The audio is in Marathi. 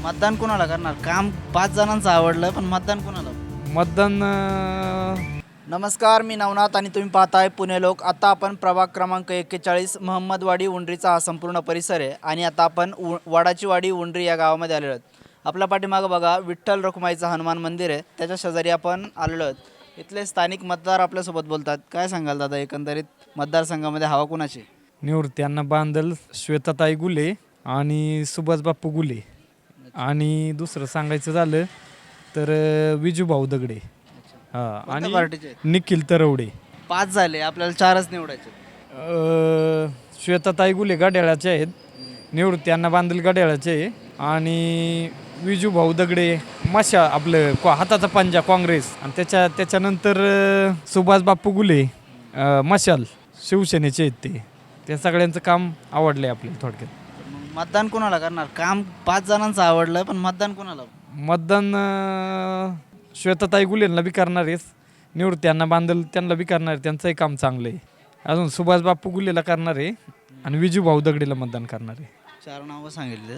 मतदान कोणाला करणार? काम 5 जणांचं आवडलं, पण मतदान कोणाला? मतदान नमस्कार, मी नवनाथ आणि तुम्ही पाहताय पुणे लोक. आता आपण प्रभाग क्रमांक 41 महम्मदवाडी उंडरीचा हा संपूर्ण परिसर आहे आणि आता आपण वडाची वाडी उंडरी या गावामध्ये आलेलो आहोत. आपल्या पाठीमागं बघा विठ्ठल रखुमाईचं हनुमान मंदिर आहे, त्याच्या शेजारी आपण आलेलो आहोत. इथले स्थानिक मतदार आपल्यासोबत बोलतात. काय सांगाल दादा, एकंदरीत मतदारसंघामध्ये हवा कोणाची? निवृत्त्यांना बांधल श्वेताताई गुले आणि सुभाष बाप्पू गुले. आणि दुसरं सांगायचं झालं तर विजूभाऊ दगडे. हां, कोणत्या आणि पार्टीचे आहेत? निखिल तरवडे. 5 झाले, आपल्याला 4च निवडायचे. श्वेताताई गुले गड्याळाचे आहेत, निवृत्त्यांना बांधल गड्याळाचे आहे, आणि विजूभाऊ दगडे मशा आपलं हाताचा पंजा काँग्रेस. आणि त्याच्यानंतर सुभाष बाप्पू गुले मशाल शिवसेनेचे आहेत. त्या सगळ्यांचं काम आवडलं आहे आपल्याला थोडक्यात. मग मतदान कोणाला करणार? काम 5 जणांचं आवडलं, पण मतदान कोणाला? मतदान श्वेताताई गुलेंना बी करणार आहेस, निवृत्त्यांना बांधल त्यांना बी करणार आहे, त्यांचंही काम चांगलं आहे. अजून सुभाष बाप्पू गुलेला करणार आहे आणि विजूभाऊ दगडेला मतदान करणार आहे. 4 नावं सांगितली.